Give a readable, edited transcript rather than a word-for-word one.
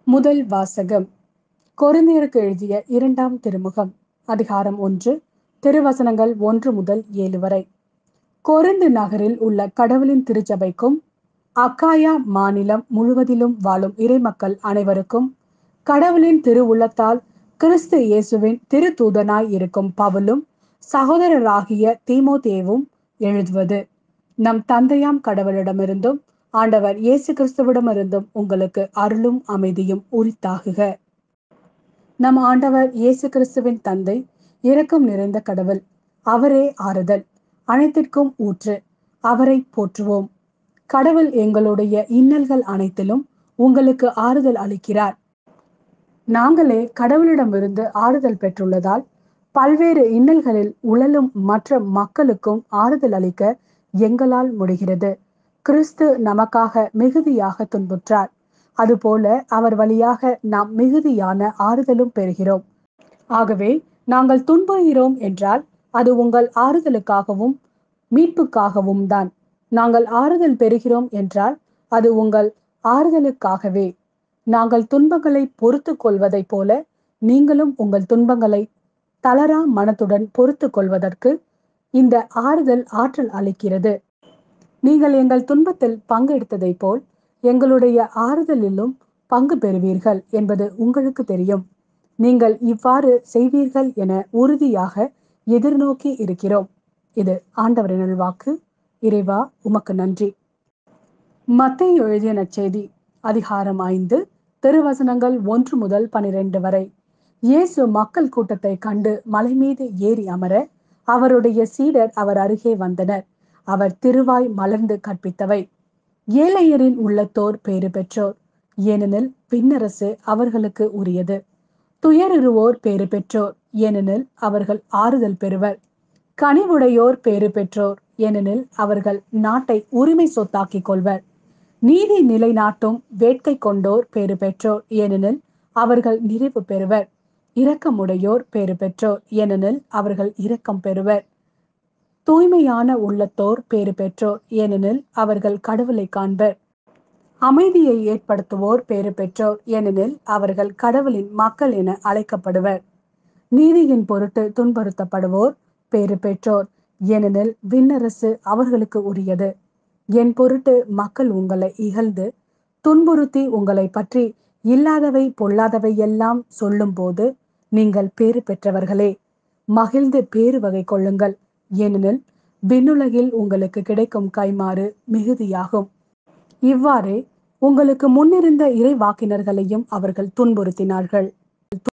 முதல் வாசகம். கொரிந்தியருக்கு எழுதிய 2ஆம் திருமுகம், அதிகாரம் 1, திருவசனங்கள் 1 முதல் 7 வரை. கொரிந்து நகரில் உள்ள கடவுளின் திருச்சபைக்கும் அக்காயா மாநிலம் முழுவதிலும் வாழும் இறைமக்கள் அனைவருக்கும் கடவுளின் திருவுள்ளத்தால் கிறிஸ்து இயேசுவின் திருத்தூதனாய் இருக்கும் பவுலும் சகோதரராகிய தீமோத்தேவும் எழுதுவது. நம் தந்தையாம் கடவுளிடமிருந்தும் ஆண்டவர் இயேசு கிறிஸ்துவிடமிருந்தும் உங்களுக்கு அருளும் அமைதியும் உரித்தாகுக. நம் ஆண்டவர் இயேசு கிறிஸ்துவின் தந்தை இரக்கம் நிறைந்த கடவுள். அவரே ஆறுதல், அனைத்திற்கும் ஊற்று. அவரை போற்றுவோம். கடவுள் எங்களுடைய இன்னல்கள் அனைத்திலும் உங்களுக்கு ஆறுதல் அளிக்கிறார். நாங்களே கடவுளிடமிருந்து ஆறுதல் பெற்றுள்ளதால் பல்வேறு இன்னல்களில் உழலும் மற்ற மக்களுக்கும் ஆறுதல் அளிக்க எங்களால் முடிகிறது. கிறிஸ்து நமக்காக மிகுதியாக துன்புற்றார். அதுபோல அவர் வழியாக நாம் மிகுதியான ஆறுதலும் பெறுகிறோம். ஆகவே நாங்கள் துன்புறுகிறோம் என்றால் அது உங்கள் ஆறுதலுக்காகவும் மீட்புக்காகவும் தான். நாங்கள் ஆறுதல் பெறுகிறோம் என்றால் அது உங்கள் ஆறுதலுக்காகவே. நாங்கள் துன்பங்களை பொறுத்து கொள்வதைப் போல நீங்களும் உங்கள் துன்பங்களை தளரா மனத்துடன் பொறுத்து கொள்வதற்கு இந்த ஆறுதல் ஆற்றல் அளிக்கிறது. நீங்கள் எங்கள் துன்பத்தில் பங்கெடுத்ததைப் போல் எங்களுடைய ஆறுதலிலும் பங்கு பெறுவீர்கள் என்பது உங்களுக்கு தெரியும். நீங்கள் இவ்வாறு செய்வீர்கள் என உறுதியாக எதிர்நோக்கி இருக்கிறோம். இது ஆண்டவரின் நல்வாக்கு. இறைவா, உமக்கு நன்றி. மத்தேயு எழுதிய நற்செய்தி, அதிகாரம் 5, திருவசனங்கள் 1 முதல் 12 வரை. இயேசு மக்கள் கூட்டத்தை கண்டு மலை மீது ஏறி அமர அவருடைய சீடர் அவர் அருகே வந்தனர். அவர் திருவாய் மலர்ந்து கற்பித்தவை. ஏழையரின் உள்ளத்தோர் பேறு பெற்றோர், ஏனெனில் விண்ணரசு அவர்களுக்கு உரியது. துயருவோர் பேறு பெற்றோர், ஏனெனில் அவர்கள் ஆறுதல் பெறுவர். கனிவுடையோர் பேறு பெற்றோர், ஏனெனில் அவர்கள் நாட்டை உரிமை சொத்தாக்கிக் கொள்வர். நீதி நிலைநாட்டும் வேட்கை கொண்டோர் பேறு பெற்றோர், ஏனெனில் அவர்கள் நிறைவு பெறுவர். இரக்கமுடையோர் பேறு பெற்றோர், ஏனெனில் அவர்கள் இரக்கம் பெறுவர். தூய்மையான உள்ளத்தோர் பேறு பெற்றோர், ஏனெனில் அவர்கள் கடவுளை காண்பர். அமைதியை ஏற்படுத்துவோர் பேறு பெற்றோர், ஏனெனில் அவர்கள் கடவுளின் மக்கள் என அழைக்கப்படுவர். நீதியின் பொருட்டு துன்புறுத்தப்படுவோர் பேறு பெற்றோர், ஏனெனில் விண்ணரசு அவர்களுக்கு உரியது. என் பொருட்டு மக்கள் உங்களை இகழ்ந்து துன்புறுத்தி உங்களை பற்றி இல்லாதவை பொல்லாதவை எல்லாம் சொல்லும் போது நீங்கள் பேறு பெற்றவர்களே. மகிழ்ந்து பேறு வகை கொள்ளுங்கள், ஏனெனில் விண்ணுலகில் உங்களுக்கு கிடைக்கும் கைமாறு மிகுதியாகும். இவ்வாறே உங்களுக்கு முன்னிருந்த இறைவாக்கினர்களையும் அவர்கள் துன்புறுத்தினார்கள்.